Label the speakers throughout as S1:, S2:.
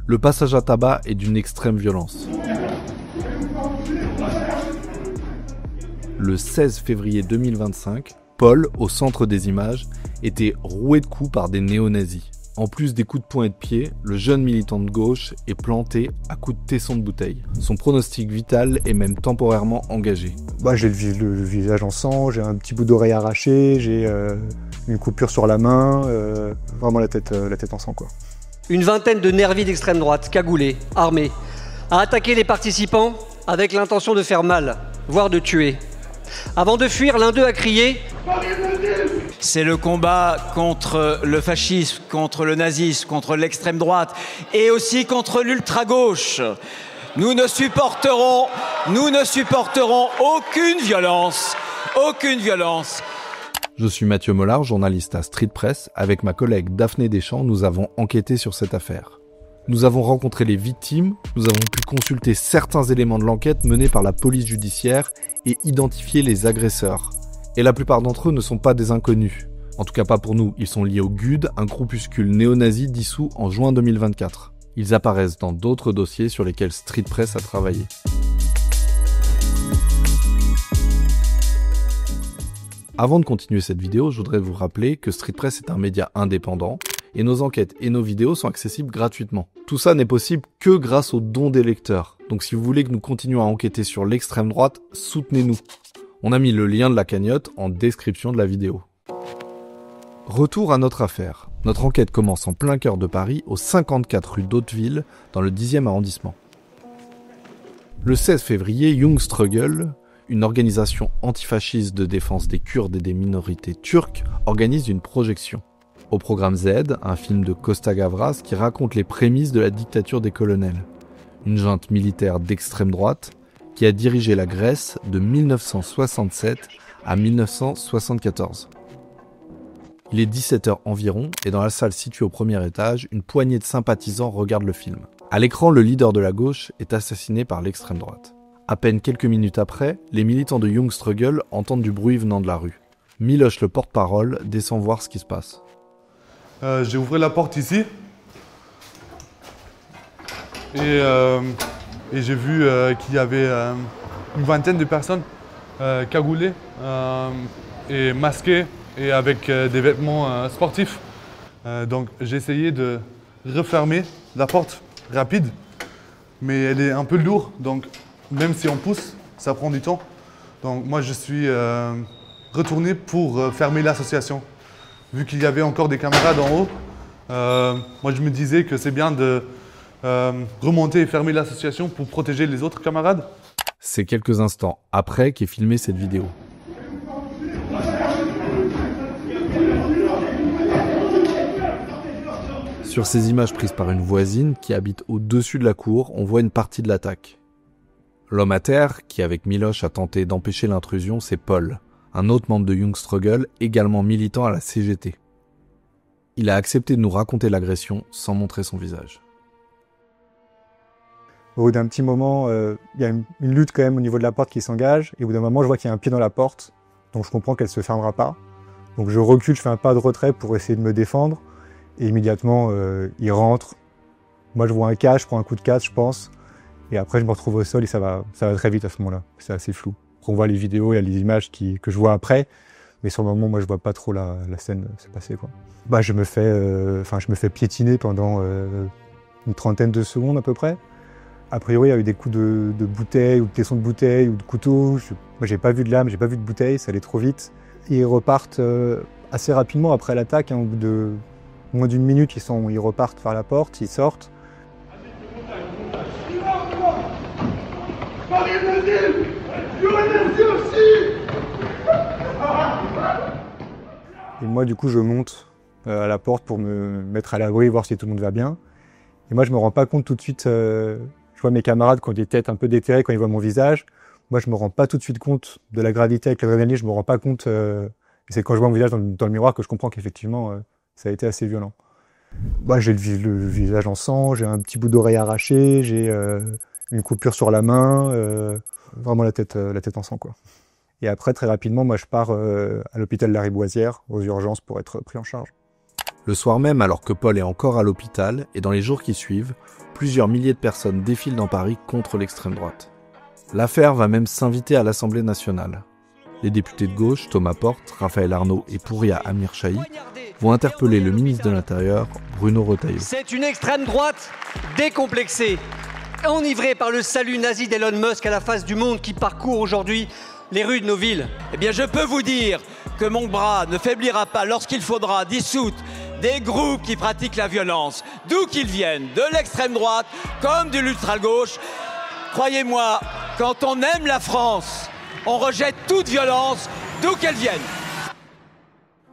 S1: Le passage à tabac est d'une extrême violence. Le 16 février 2025, Paul, au centre des images, était roué de coups par des néo-nazis. En plus des coups de poing et de pied, le jeune militant de gauche est planté à coups de tesson de bouteille. Son pronostic vital est même temporairement engagé.
S2: J'ai le visage en sang, j'ai un petit bout d'oreille arraché, j'ai une coupure sur la main, vraiment la tête en sang, quoi.
S3: Une vingtaine de nervis d'extrême droite, cagoulés, armés, a attaqué les participants avec l'intention de faire mal, voire de tuer. Avant de fuir, l'un d'eux a crié «
S4: C'est le combat contre le fascisme, contre le nazisme, contre l'extrême droite et aussi contre l'ultra-gauche. Nous ne supporterons aucune violence, aucune violence. »
S1: Je suis Mathieu Mollard, journaliste à Street Press. Avec ma collègue Daphné Deschamps, nous avons enquêté sur cette affaire. Nous avons rencontré les victimes, nous avons pu consulter certains éléments de l'enquête menée par la police judiciaire et identifier les agresseurs. Et la plupart d'entre eux ne sont pas des inconnus. En tout cas pas pour nous, ils sont liés au GUD, un groupuscule néo-nazi dissous en juin 2024. Ils apparaissent dans d'autres dossiers sur lesquels Street Press a travaillé. Avant de continuer cette vidéo, je voudrais vous rappeler que Street Press est un média indépendant et nos enquêtes et nos vidéos sont accessibles gratuitement. Tout ça n'est possible que grâce aux dons des lecteurs. Donc si vous voulez que nous continuions à enquêter sur l'extrême droite, soutenez-nous. On a mis le lien de la cagnotte en description de la vidéo. Retour à notre affaire. Notre enquête commence en plein cœur de Paris, au 54 rue d'Hauteville, dans le 10e arrondissement. Le 16 février, Young Struggle, une organisation antifasciste de défense des Kurdes et des minorités turques, organise une projection. Au programme Z, un film de Costa Gavras qui raconte les prémices de la dictature des colonels. Une junte militaire d'extrême droite qui a dirigé la Grèce de 1967 à 1974. Il est 17h environ et dans la salle située au premier étage, une poignée de sympathisants regarde le film. À l'écran, le leader de la gauche est assassiné par l'extrême droite. À peine quelques minutes après, les militants de Young Struggle entendent du bruit venant de la rue. Miloš, le porte-parole, descend voir ce qui se passe.
S5: J'ai ouvert la porte ici et j'ai vu qu'il y avait une vingtaine de personnes cagoulées et masquées et avec des vêtements sportifs. Donc j'ai essayé de refermer la porte rapide, mais elle est un peu lourde, donc même si on pousse, ça prend du temps. Donc moi je suis retourné pour fermer l'association. Vu qu'il y avait encore des camarades en haut, moi je me disais que c'est bien de remonter et fermer l'association pour protéger les autres camarades.
S1: C'est quelques instants après qu'est filmée cette vidéo. Sur ces images prises par une voisine qui habite au-dessus de la cour, on voit une partie de l'attaque. L'homme à terre, qui avec Miloš a tenté d'empêcher l'intrusion, c'est Paul, un autre membre de Young Struggle, également militant à la CGT. Il a accepté de nous raconter l'agression sans montrer son visage.
S2: Au bout d'un petit moment, il y a une lutte quand même au niveau de la porte qui s'engage, et au bout d'un moment, je vois qu'il y a un pied dans la porte, donc je comprends qu'elle ne se fermera pas. Donc je recule, je fais un pas de retrait pour essayer de me défendre, et immédiatement, il rentre. Moi, je vois un cache, je prends un coup de casse, je pense, et après, je me retrouve au sol, et ça va très vite à ce moment-là. C'est assez flou. On voit les vidéos, il y a les images que je vois après, mais sur le moment, moi, je vois pas trop la scène se passer, quoi. Je me fais piétiner pendant une trentaine de secondes à peu près. A priori, il y a eu des coups de bouteille ou de tesson de bouteille ou de couteau. Moi, j'ai pas vu de lame, j'ai pas vu de bouteille, ça allait trop vite. Et ils repartent assez rapidement après l'attaque, au bout de moins d'une minute, ils repartent vers la porte, ils sortent. Et moi, du coup, je monte à la porte pour me mettre à l'abri, voir si tout le monde va bien. Et moi, je me rends pas compte tout de suite. Je vois mes camarades qui ont des têtes un peu déterrées quand ils voient mon visage. Moi, je me rends pas tout de suite compte de la gravité avec l'adrénaline. Je me rends pas compte. Et c'est quand je vois mon visage dans le miroir que je comprends qu'effectivement, ça a été assez violent. J'ai le visage en sang, j'ai un petit bout d'oreille arraché, j'ai une coupure sur la main, vraiment la tête en sang, quoi. Et après, très rapidement, moi, je pars à l'hôpital Lariboisière, aux urgences, pour être pris en charge.
S1: Le soir même, alors que Paul est encore à l'hôpital, et dans les jours qui suivent, Plusieurs milliers de personnes défilent dans Paris contre l'extrême droite. L'affaire va même s'inviter à l'Assemblée nationale. Les députés de gauche, Thomas Porte, Raphaël Arnaud et Pouria Amir Chahi, vont interpeller le ministre de l'Intérieur, Bruno Retailleau.
S3: C'est une extrême droite décomplexée, enivrée par le salut nazi d'Elon Musk à la face du monde qui parcourt aujourd'hui les rues de nos villes.
S4: Eh bien, je peux vous dire que mon bras ne faiblira pas lorsqu'il faudra dissoudre des groupes qui pratiquent la violence, d'où qu'ils viennent, de l'extrême droite comme de l'ultra-gauche. Croyez-moi, quand on aime la France, on rejette toute violence, d'où qu'elle vienne.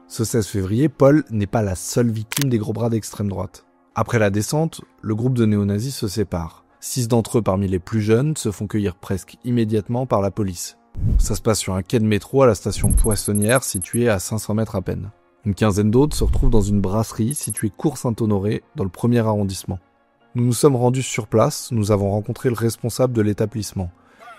S1: Ce 16 février, Paul n'est pas la seule victime des gros bras d'extrême droite. Après la descente, le groupe de néo-nazis se sépare. 6 d'entre eux parmi les plus jeunes se font cueillir presque immédiatement par la police. Ça se passe sur un quai de métro à la station Poissonnière, située à 500 mètres à peine. Une quinzaine d'autres se retrouvent dans une brasserie située cours Saint-Honoré, dans le 1er arrondissement. Nous nous sommes rendus sur place, nous avons rencontré le responsable de l'établissement.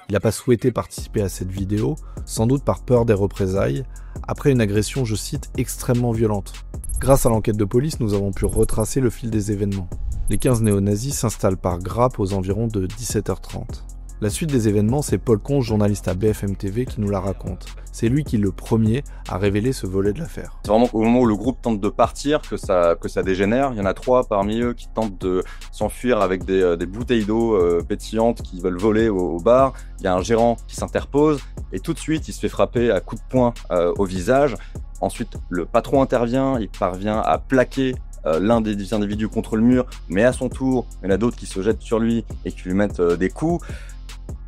S1: Il n'a pas souhaité participer à cette vidéo, sans doute par peur des représailles, après une agression, je cite, extrêmement violente. Grâce à l'enquête de police, nous avons pu retracer le fil des événements. Les 15 néo-nazis s'installent par grappes aux environs de 17h30. La suite des événements, c'est Paul Conche, journaliste à BFM TV, qui nous la raconte. C'est lui qui, le premier, a révélé ce volet de l'affaire.
S6: C'est vraiment au moment où le groupe tente de partir que ça dégénère. Il y en a 3 parmi eux qui tentent de s'enfuir avec des bouteilles d'eau pétillantes qui veulent voler au bar. Il y a un gérant qui s'interpose et tout de suite, il se fait frapper à coups de poing au visage. Ensuite, le patron intervient, il parvient à plaquer l'un des individus contre le mur, mais à son tour, il y en a d'autres qui se jettent sur lui et qui lui mettent des coups.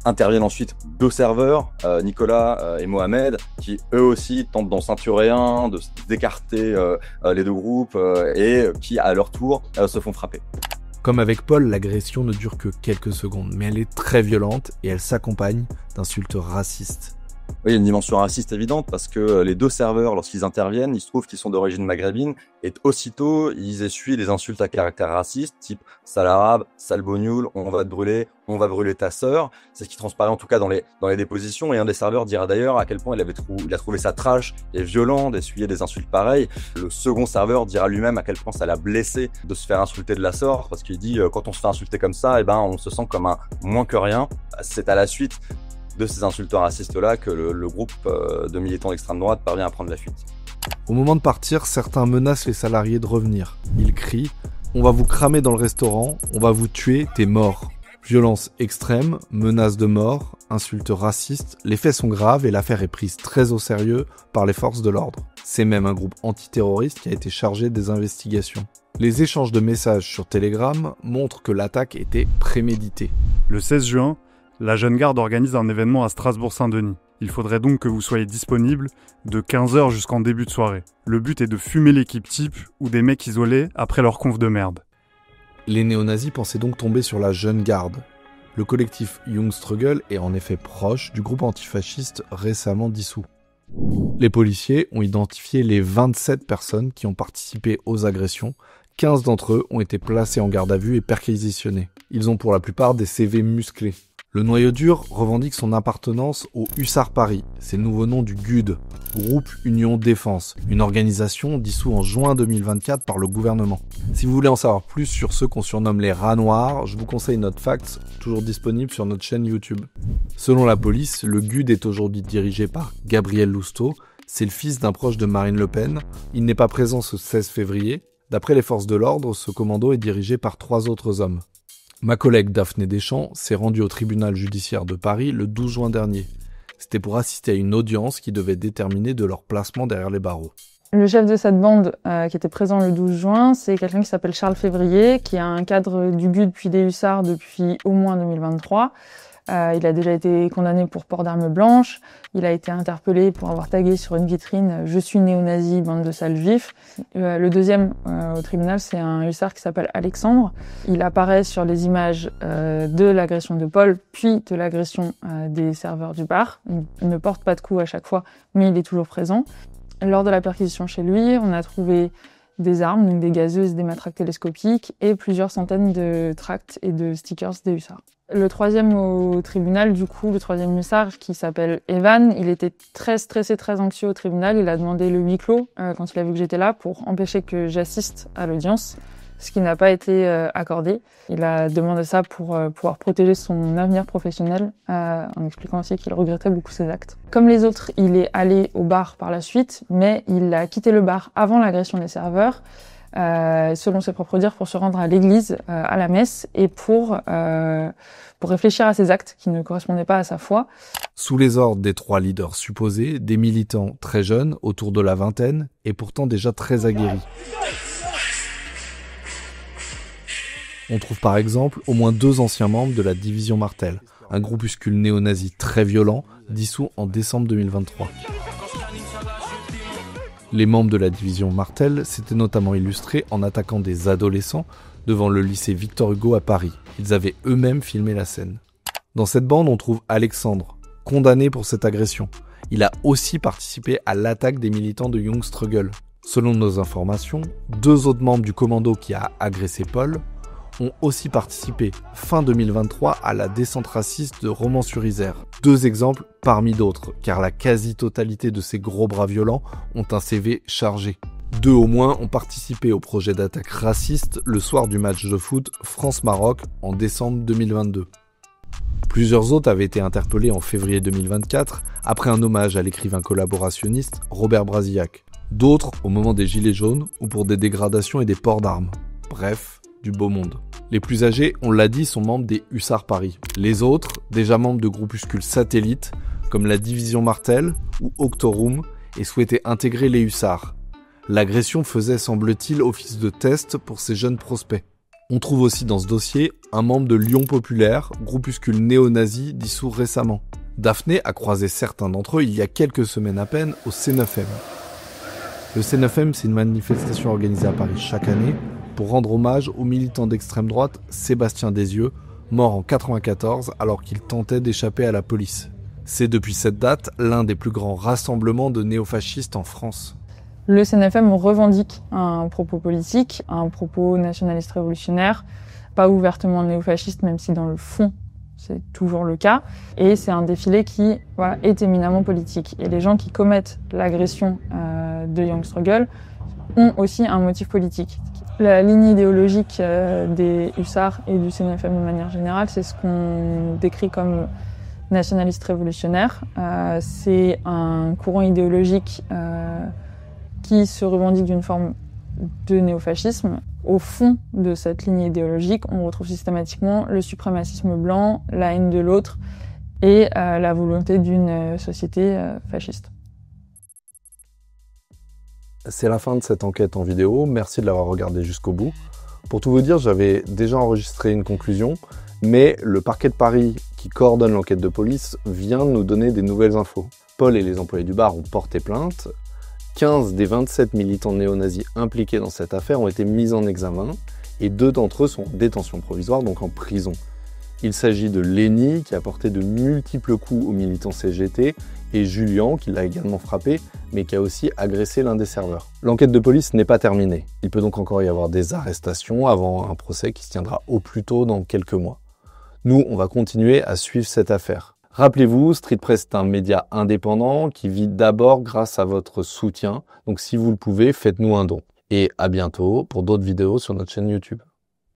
S6: Interviennent ensuite 2 serveurs, Nicolas et Mohamed, qui eux aussi tentent d'en ceinturer un, d'écarter les 2 groupes et qui à leur tour se font frapper.
S1: Comme avec Paul, l'agression ne dure que quelques secondes, mais elle est très violente et elle s'accompagne d'insultes racistes.
S6: Oui, il y a une dimension raciste évidente parce que les 2 serveurs, lorsqu'ils interviennent, il se trouve qu'ils sont d'origine maghrébine et aussitôt, ils essuient des insultes à caractère raciste, type « sale arabe »,« sale bognoul »,« on va te brûler »,« on va brûler ta sœur ». C'est ce qui transparaît en tout cas dans les dépositions et un des serveurs dira d'ailleurs à quel point il a trouvé ça trash et violent d'essuyer des insultes pareilles. Le second serveur dira lui-même à quel point ça l'a blessé de se faire insulter de la sorte parce qu'il dit quand on se fait insulter comme ça, on se sent comme un moins que rien. C'est à la suite de ces insultes racistes-là que le groupe de militants d'extrême droite parvient à prendre la fuite.
S1: Au moment de partir, certains menacent les salariés de revenir. Ils crient « On va vous cramer dans le restaurant, on va vous tuer, t'es mort ». Violence extrême, menaces de mort, insultes racistes, les faits sont graves et l'affaire est prise très au sérieux par les forces de l'ordre. C'est même un groupe antiterroriste qui a été chargé des investigations. Les échanges de messages sur Telegram montrent que l'attaque était préméditée.
S7: Le 16 juin, la Jeune Garde organise un événement à Strasbourg-Saint-Denis. Il faudrait donc que vous soyez disponible de 15h jusqu'en début de soirée. Le but est de fumer l'équipe type ou des mecs isolés après leur conf de merde.
S1: Les néo-nazis pensaient donc tomber sur la Jeune Garde. Le collectif Young Struggle est en effet proche du groupe antifasciste récemment dissous. Les policiers ont identifié les 27 personnes qui ont participé aux agressions. 15 d'entre eux ont été placés en garde à vue et perquisitionnés. Ils ont pour la plupart des CV musclés. Le noyau dur revendique son appartenance au Hussard Paris, c'est le nouveau nom du GUD, Groupe Union Défense, une organisation dissoute en juin 2024 par le gouvernement. Si vous voulez en savoir plus sur ceux qu'on surnomme les rats noirs, je vous conseille notre fact, toujours disponible sur notre chaîne YouTube. Selon la police, le GUD est aujourd'hui dirigé par Gabriel Lousteau, c'est le fils d'un proche de Marine Le Pen, il n'est pas présent ce 16 février. D'après les forces de l'ordre, ce commando est dirigé par 3 autres hommes. Ma collègue Daphné Deschamps s'est rendue au tribunal judiciaire de Paris le 12 juin dernier. C'était pour assister à une audience qui devait déterminer de leur placement derrière les barreaux.
S8: Le chef de cette bande qui était présent le 12 juin, c'est quelqu'un qui s'appelle Charles Février, qui est un cadre du GUD puis des Hussards depuis au moins 2023. Il a déjà été condamné pour port d'armes blanches. Il a été interpellé pour avoir tagué sur une vitrine « Je suis néo-nazi, bande de sales juifs ». Le deuxième au tribunal, c'est un hussard qui s'appelle Alexandre. Il apparaît sur les images de l'agression de Paul, puis de l'agression des serveurs du bar. Il ne porte pas de coups à chaque fois, mais il est toujours présent. Lors de la perquisition chez lui, on a trouvé des armes, donc des gazeuses, des matraques télescopiques et plusieurs centaines de tracts et de stickers des hussards. Le troisième au tribunal, du coup, le troisième hussard qui s'appelle Evan, il était très stressé, très anxieux au tribunal. Il a demandé le huis clos quand il a vu que j'étais là pour empêcher que j'assiste à l'audience. ce qui n'a pas été accordé. Il a demandé ça pour pouvoir protéger son avenir professionnel, en expliquant aussi qu'il regrettait beaucoup ses actes. Comme les autres, il est allé au bar par la suite, mais il a quitté le bar avant l'agression des serveurs, selon ses propres dires, pour se rendre à l'église, à la messe, et pour réfléchir à ses actes qui ne correspondaient pas à sa foi.
S1: Sous les ordres des 3 leaders supposés, des militants très jeunes, autour de la vingtaine, et pourtant déjà très aguerris. On trouve par exemple au moins 2 anciens membres de la division Martel, un groupuscule néo-nazi très violent, dissous en décembre 2023. Les membres de la division Martel s'étaient notamment illustrés en attaquant des adolescents devant le lycée Victor Hugo à Paris. Ils avaient eux-mêmes filmé la scène. Dans cette bande, on trouve Alexandre, condamné pour cette agression. Il a aussi participé à l'attaque des militants de Young Struggle. Selon nos informations, 2 autres membres du commando qui a agressé Paul ont aussi participé fin 2023 à la descente raciste de Romans-sur-Isère. 2 exemples parmi d'autres, car la quasi-totalité de ces gros bras violents ont un CV chargé. 2 au moins ont participé au projet d'attaque raciste le soir du match de foot France-Maroc en décembre 2022. Plusieurs autres avaient été interpellés en février 2024 après un hommage à l'écrivain collaborationniste Robert Brasillac. D'autres au moment des Gilets jaunes ou pour des dégradations et des ports d'armes. Bref, du beau monde. Les plus âgés, on l'a dit, sont membres des Hussards Paris. Les autres, déjà membres de groupuscules satellites, comme la division Martel ou Octorum, et souhaitaient intégrer les Hussards. L'agression faisait, semble-t-il, office de test pour ces jeunes prospects. On trouve aussi dans ce dossier un membre de Lyon Populaire, groupuscule néo-nazi dissous récemment. Daphné a croisé certains d'entre eux il y a quelques semaines à peine au C9M. Le C9M, c'est une manifestation organisée à Paris chaque année pour rendre hommage au militant d'extrême droite Sébastien Desieux, mort en 1994 alors qu'il tentait d'échapper à la police. C'est depuis cette date l'un des plus grands rassemblements de néofascistes en France.
S8: Le C9M revendique un propos politique, un propos nationaliste révolutionnaire, pas ouvertement néofasciste, même si dans le fond, c'est toujours le cas. Et c'est un défilé qui est éminemment politique. Et les gens qui commettent l'agression de Young Struggle ont aussi un motif politique. La ligne idéologique des Hussards et du C9M de manière générale, c'est ce qu'on décrit comme nationaliste révolutionnaire. C'est un courant idéologique qui se revendique d'une forme de néofascisme. Au fond de cette ligne idéologique, on retrouve systématiquement le suprémacisme blanc, la haine de l'autre et la volonté d'une société fasciste.
S1: C'est la fin de cette enquête en vidéo, merci de l'avoir regardé jusqu'au bout. Pour tout vous dire, j'avais déjà enregistré une conclusion, mais le parquet de Paris, qui coordonne l'enquête de police, vient de nous donner des nouvelles infos. Paul et les employés du bar ont porté plainte. 15 des 27 militants néo-nazis impliqués dans cette affaire ont été mis en examen, et 2 d'entre eux sont en détention provisoire, donc en prison. Il s'agit de Lenny, qui a porté de multiples coups aux militants CGT, et Julien, qui l'a également frappé, mais qui a aussi agressé l'un des serveurs. L'enquête de police n'est pas terminée. Il peut donc encore y avoir des arrestations avant un procès qui se tiendra au plus tôt dans quelques mois. Nous, on va continuer à suivre cette affaire. Rappelez-vous, Street Press est un média indépendant qui vit d'abord grâce à votre soutien. Donc si vous le pouvez, faites-nous un don. Et à bientôt pour d'autres vidéos sur notre chaîne YouTube.